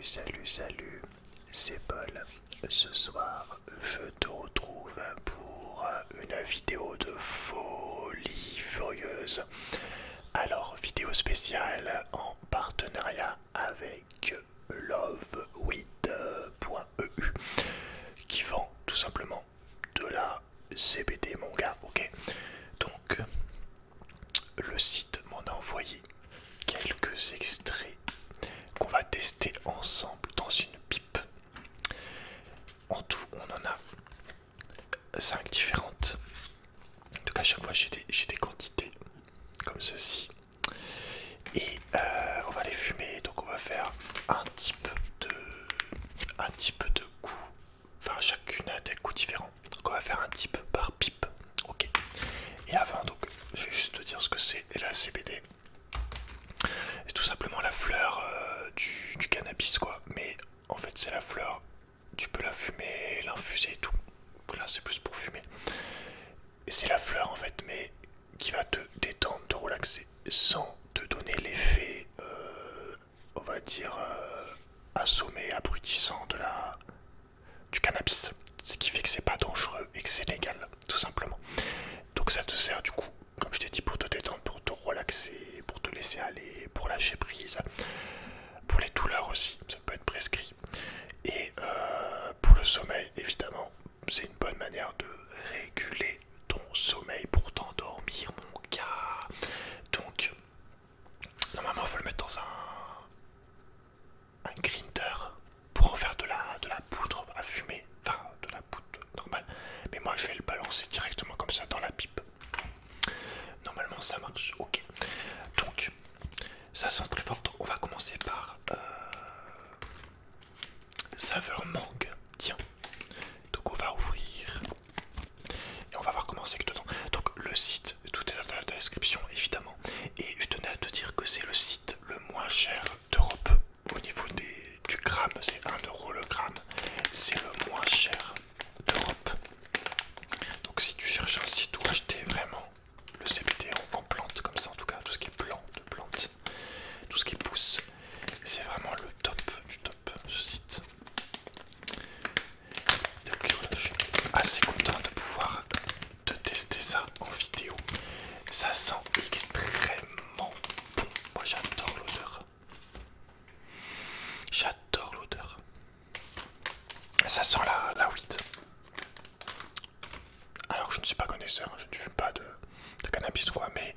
Salut, c'est Paul. Ce soir, je te retrouve pour une vidéo de folie furieuse. Alors, vidéo spéciale en partenariat avec lovewith.eu qui vend tout simplement de la CBD manga, ok. Donc, le site m'en a envoyé quelques extraits qu'on va tester ensemble dans une pipe. En tout, on en a 5 différentes. En tout cas, à chaque fois, j'ai des quantités comme ceci. Et on va les fumer. Donc, on va faire un type de goût. Enfin, chacune a des goûts différents. Donc, on va faire un type par pipe. Ok. Et avant, donc, je vais juste te dire ce que c'est la CBD. C'est tout simplement la fleur du cannabis, quoi. Mais en fait, c'est la fleur. Tu peux la fumer, l'infuser et tout. Là, c'est plus pour fumer. Et c'est la fleur, en fait, mais qui va te détendre, te relaxer, sans te donner l'effet, on va dire, assommé, abrutissant du cannabis. Ce qui fait que c'est pas dangereux et que c'est légal, tout simplement. Donc ça te sert du coup, comme je t'ai dit, pour te détendre, pour te relaxer, pour te laisser aller, pour lâcher prise, pour les douleurs aussi, ça peut être prescrit. Et pour le sommeil, évidemment, c'est une bonne manière de réguler ton sommeil pour t'endormir, mon gars. Donc, normalement, il faut le mettre dans un grinder pour en faire de la poudre à fumer. Enfin, de la poudre normale. Mais moi, je vais le balancer directement comme ça dans la pipe. Normalement, ça marche. Ok. Donc, ça sent très fort. On va commencer par saveur mangue. Tiens. Donc, on va ouvrir. Et on va voir comment c'est que dedans. Donc, le site, tout est dans la description, évidemment. Et je tenais à te dire que c'est le site le moins cher d'Europe. Au niveau du gramme, c'est 1 € le gramme. C'est le moins cher d'Europe. Donc si tu cherches un site où acheter vraiment le CBD en plante comme ça, en tout cas tout ce qui est plant de plantes, tout ce qui pousse, c'est vraiment le top du top, ce site. Donc voilà, je suis assez content de pouvoir te tester ça en vidéo. Ça sent extrêmement bon. Moi j'adore l'odeur. J'adore l'odeur. Ça sent la weed. Alors je ne suis pas connaisseur, je ne fume pas de cannabis ou quoi, mais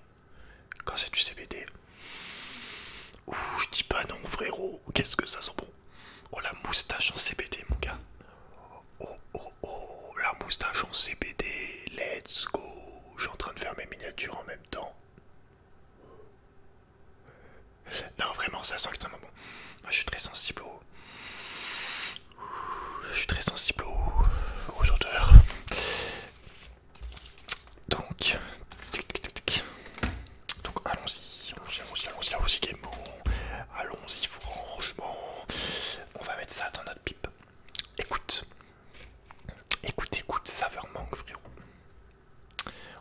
quand c'est du CBD, ouh, je dis pas non frérot, qu'est-ce que ça sent bon. Oh la moustache en CBD mon gars. Oh, la moustache en CBD, let's go. Je suis en train de faire mes miniatures en même temps. Non vraiment ça sent extrêmement bon. Moi je suis très sensible aux odeurs. Donc, allons-y gaiement. Allons-y franchement. On va mettre ça dans notre pipe. Écoute, saveur mangue frérot.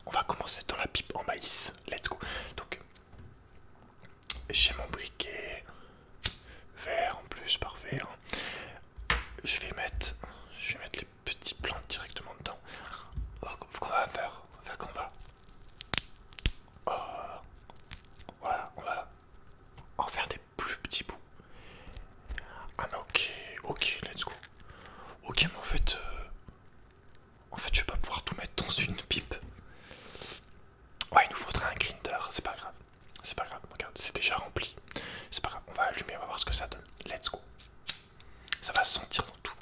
On va commencer dans la pipe en maïs. Let's go. Donc, j'ai mon briquet vert en plus, parfait. Je vais mettre les petites plantes directement dedans. Qu'on va faire qu'on va. Voilà, on va en faire des plus petits bouts. Ah mais ok, let's go. Ok, mais en fait, je vais pas pouvoir tout mettre dans une pipe. Ouais, il nous faudrait un grinder, c'est pas grave. C'est pas grave, regarde, c'est déjà rempli. C'est pas grave, on va allumer, on va voir ce que ça donne. Let's go. Ça va se sentir dans tout.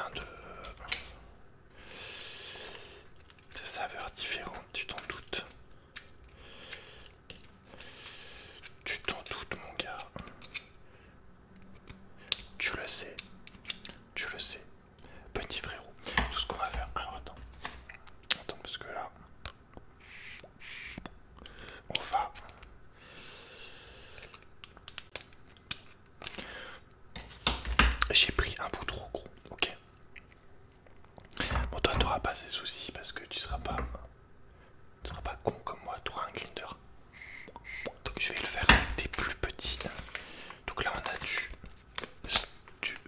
plein de saveurs différentes, tu t'en doutes. Tu t'en doutes, mon gars. Tu le sais. Tu le sais. Petit frérot. Tout ce qu'on va faire. Alors attends. Attends, parce que là. On va. J'ai pris un bout trop gros. Ok. Bon, toi, t'auras pas ces soucis parce que tu seras pas con comme moi. T'auras un grinder. Donc, je vais le faire avec des plus petits. Donc là, on a du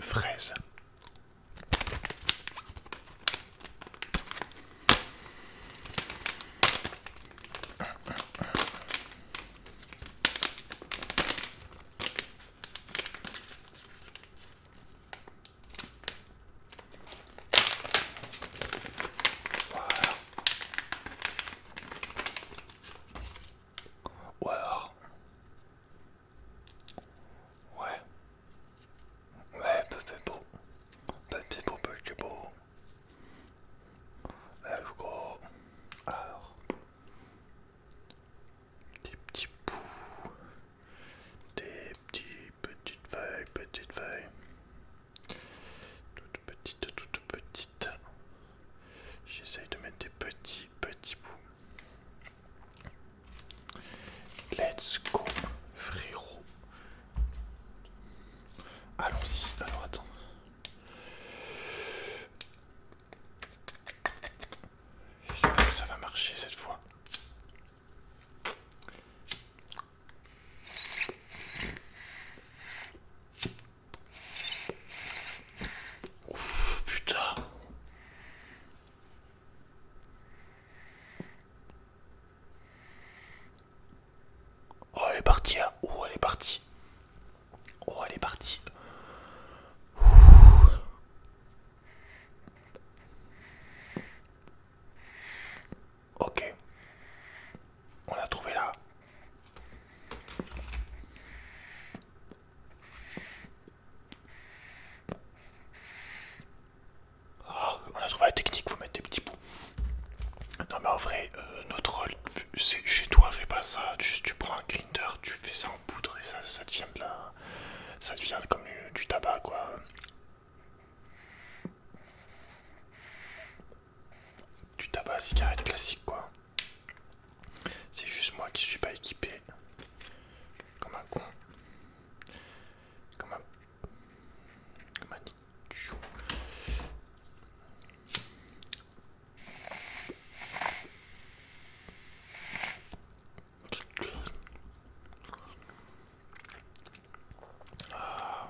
fraise. Voilà. Ou alors. Ouais. Ouais, petit beau. Petit beau, petit beau. Let's go. Alors. Des petits bouts. Des petites feuilles, petites feuilles. Toutes petites. J'essaye de mettre des petits bouts. Let's go, frérot. Allons-y. Alors attends. J'espère que ça va marcher cette fois. Ouf, putain. Oh, elle est partie là. Oh, elle est partie. Oh, elle est partie. Ok. On a trouvé là. Oh, on a trouvé la technique, faut mettre des petits bouts. Non mais en vrai, notre rôle, c'est chez toi, fais pas ça. Juste tu prends un grinder, tu fais ça en poudre et ça devient de la... Ça devient comme du tabac quoi. Du tabac à cigarette classique quoi. C'est juste moi qui suis pas équipé. Comme un con. Comme un... Comme un idiot. Ah.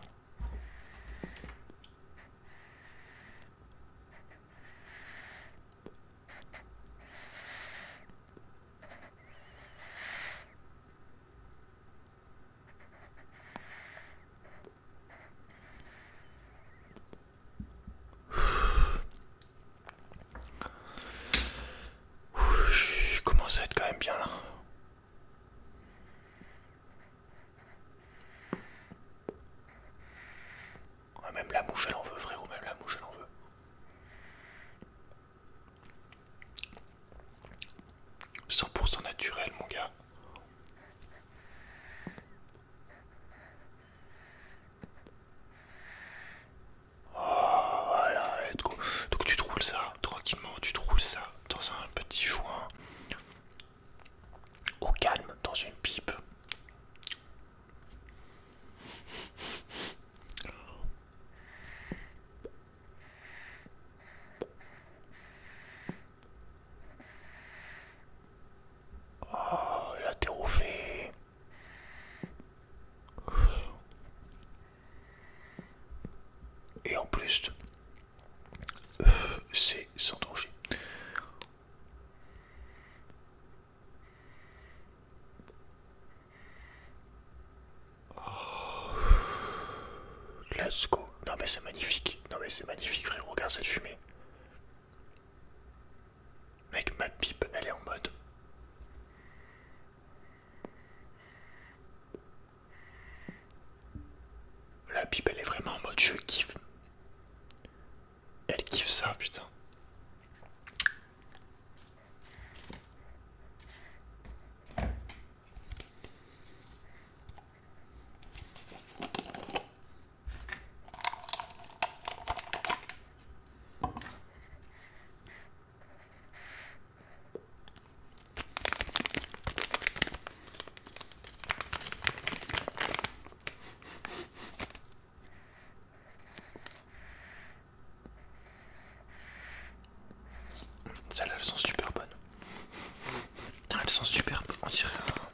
Je commence à être quand même bien là. Ouais, même la mouche elle en veut frérot, même la mouche elle en veut. 100% naturel mon gars. Oh, voilà, let's go. Donc tu te roules ça, tranquillement, tu te roules ça dans un petit joint. Au calme, dans une pipe. Oh, là t'es refait. Et en plus, c'est sans danger. Let's go. Non mais c'est magnifique. Non mais c'est magnifique frérot, regarde cette fumée. Mec, ma pipe, elle est en mode. La pipe, elle est vraiment en mode je kiffe. ça, putain. Celles-là, elles sont super bonnes. Putain, elles sont super bonnes. On dirait un...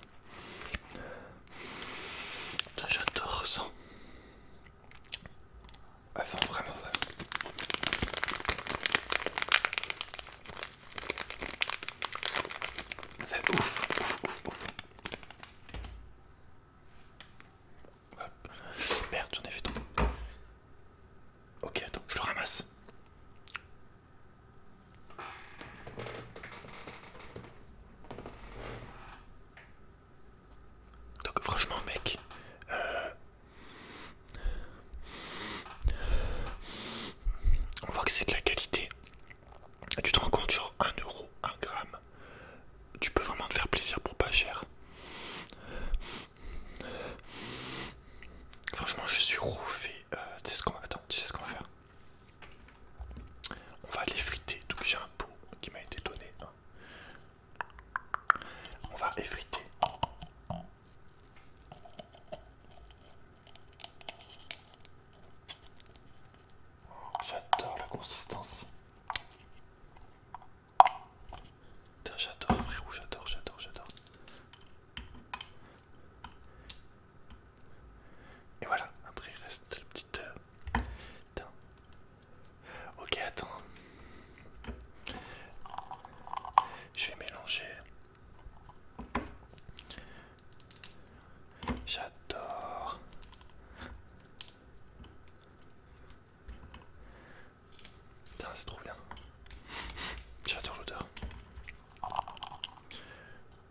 Putain, j'adore ça. Enfin, vraiment. C'est ouf, ouf, ouf, ouf. Merde, j'en ai fait trop. Ok, attends, je le ramasse. Donc franchement mec, on voit que c'est de la qualité. Tu te rends compte, genre 1 euro, 1 gramme. Tu peux vraiment te faire plaisir pour pas cher. Franchement je suis rouffé. Tu sais ce qu'on va... Attends, tu sais ce qu'on va faire? On va les friter. Donc j'ai un pot qui m'a été donné. On va effriter. J'adore la consistance. Putain, j'adore frérot, j'adore. Et voilà, après il reste la petite... Putain. Ok, attends. Je vais mélanger. J'adore. Putain, c'est trop bien. J'adore l'odeur.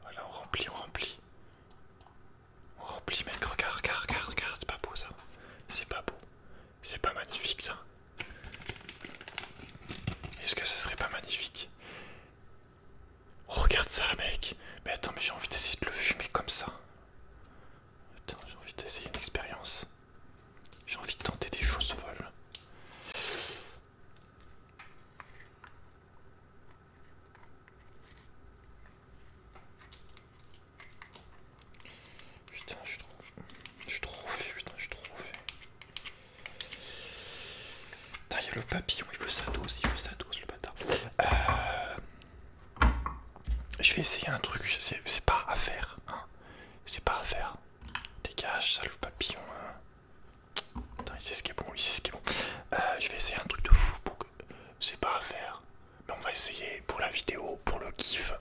Voilà, on remplit. On remplit, mec. Regarde. C'est pas beau ça. C'est pas beau. C'est pas magnifique ça. Est-ce que ça serait pas magnifique? Oh, regarde ça, mec. Mais attends, mais j'ai envie d'essayer de le fumer comme ça. Putain, j'ai envie d'essayer une expérience. J'ai envie de tenter des choses folles. Putain, je suis trop fait, putain, je suis trop fait. Putain, il y a le papillon, il veut sa dose, le bâtard. Je vais essayer un truc, c'est pas à faire, hein. C'est pas à faire. Dégage, sale papillon. Hein. Putain, il sait ce qui est bon, je vais essayer un truc de fou pour que... C'est pas à faire. Mais on va essayer pour la vidéo, pour le kiff.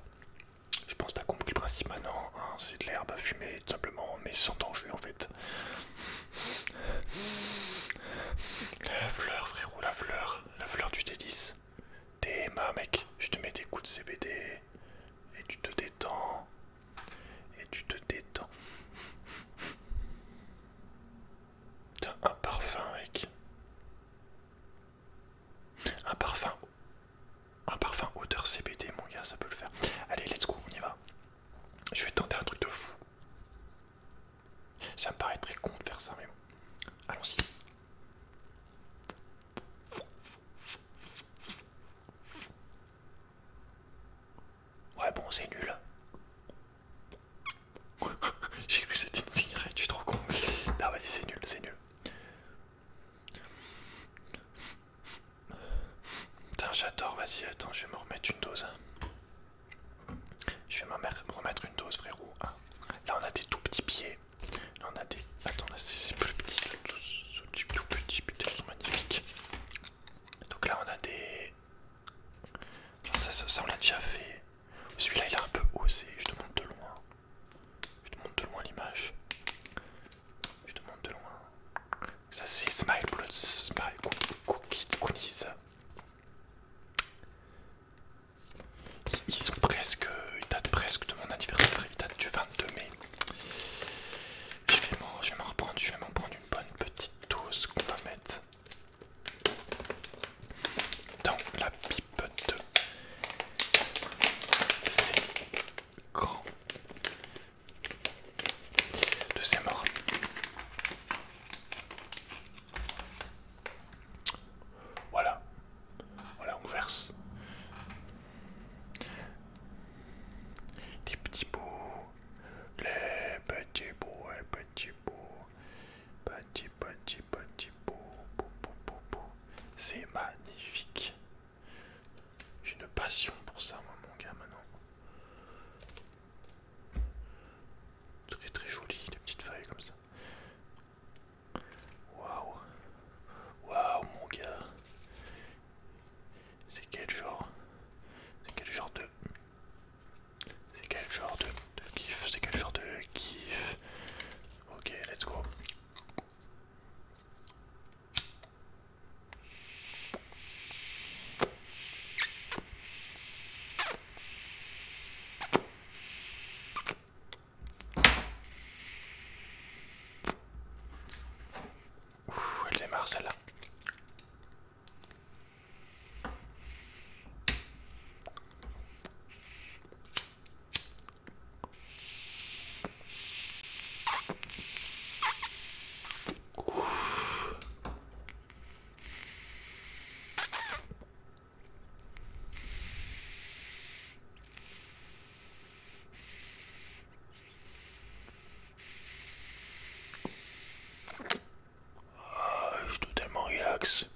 Je pense que t'as compris le principe maintenant, hein. C'est de l'herbe à fumer, tout simplement, mais sans danger en fait. La fleur, frérot, la fleur du délice. Théma, mec, je te mets des coups de CBD et tu te détends. T'as un parfum, mec. Un parfum odeur CBD, mon gars, ça peut le faire. Allez, let's go, on y va. Je vais tenter un truc de fou. Ça me paraît très con de faire ça, mais bon. Allons-y. Ouais, bon, c'est nul. J'ai cru que c'était une cigarette, je suis trop con. Non, vas-y, c'est nul. Putain, j'adore, vas-y, attends, je vais me remettre une dose. Je vais me remettre une dose, frérot. Là, on a des tout petits pieds. Là, on a des... Attends, là, c'est plus petit. Tout petit, putain, ils sont magnifiques. Donc là, on a des... Ça on l'a déjà fait. Celui-là, il est un peu osé. Je te montre de loin. L'image. Je te montre de loin. Ça, c'est Smile Blood. Smile Cookies. C'est magnifique. J'ai une passion pour ça, moi, mon gars, maintenant. Très très joli, les petites feuilles comme ça. Waouh. Waouh, mon gars. C'est quel genre? C'est quel genre de... C'est quel genre de kiff? C'est quel genre de kiff? Ok, let's go. Ouh, elle démarre celle-là. Je suis totalement relax.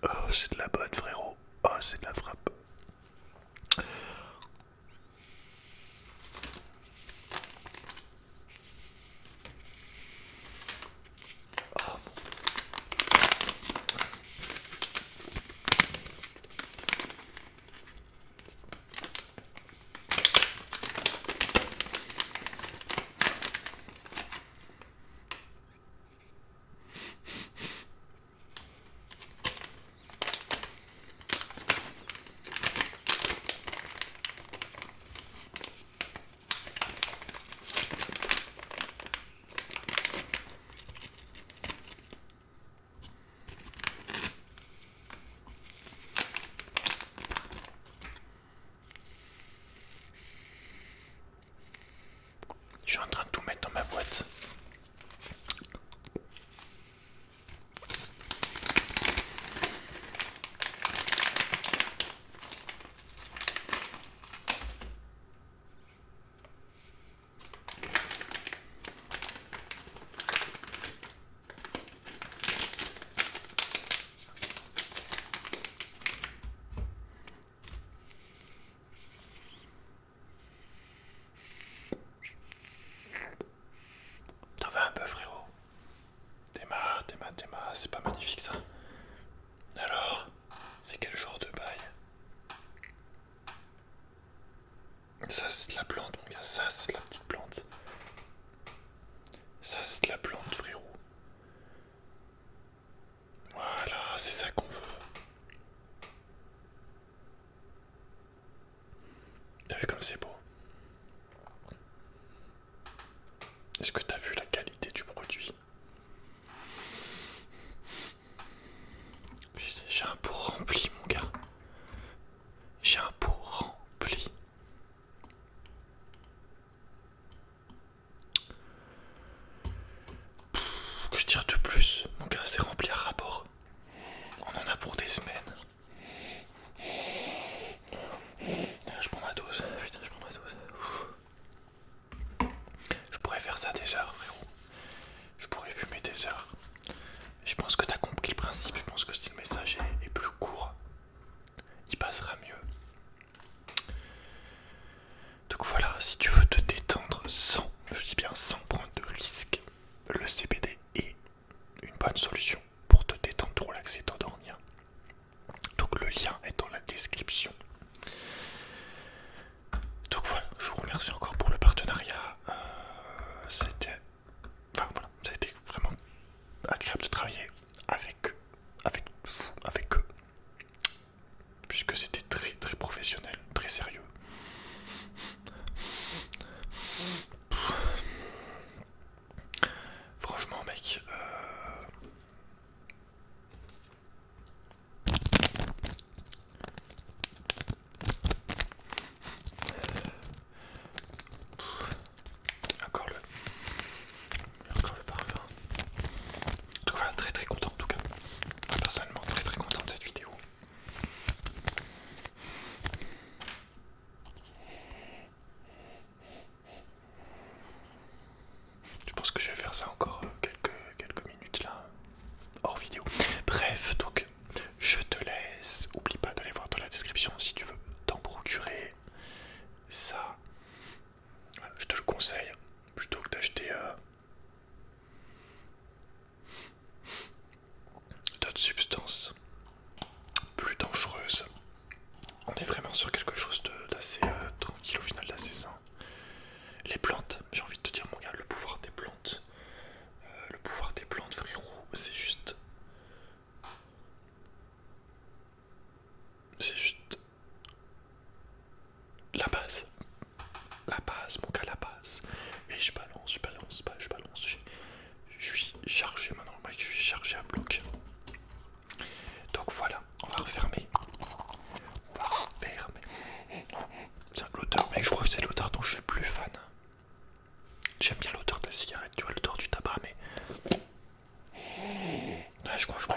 Oh, c'est de la bonne, frérot. Oh, c'est de la frappe. Oh. Je suis en train de tout mettre dans ma boîte. T'en veux un peu, frérot? Théma, c'est pas magnifique ça. Alors, c'est quel genre de bail? Ça c'est de la plante, mon gars, ça c'est de la petite plante. Ça c'est de la plante, frérot. Voilà, c'est ça qu'on veut. T'as vu comme c'est beau? Est-ce que t'as vu la qualité du produit? Putain, j'ai un pot rempli, mon gars. J'ai un pot rempli. Que dire de plus? Mon gars, c'est rempli à rapport. On en a pour des semaines. Je prends ma dose. Putain, je prends ma dose. Je pourrais faire ça des heures, frérot. Je pourrais fumer des heures. Je pense que t'as compris le principe. Je pense que si le message est plus court, il passera mieux. Donc voilà, si tu veux te détendre sans, je dis bien sans prendre de risques, le CBD est une bonne solution pour te détendre, te relaxer, t'endormir. Donc le lien est dans la description. vraiment sur quelque chose d'assez tranquille au final, d'assez sain. Les plantes, j'ai envie de te dire mon gars, le pouvoir des plantes. Le pouvoir des plantes, frérot, c'est juste... C'est juste... La base. La base, mon gars, la base. Et je balance, je balance. Je suis chargé maintenant, mec, je suis chargé à bloc. Donc voilà, on va refermer. On va refermer. Tiens, l'odeur, mec, je crois que c'est l'odeur dont je suis le plus fan. J'aime bien l'odeur de la cigarette, tu vois, l'odeur du tabac, mais... Ouais, je crois que je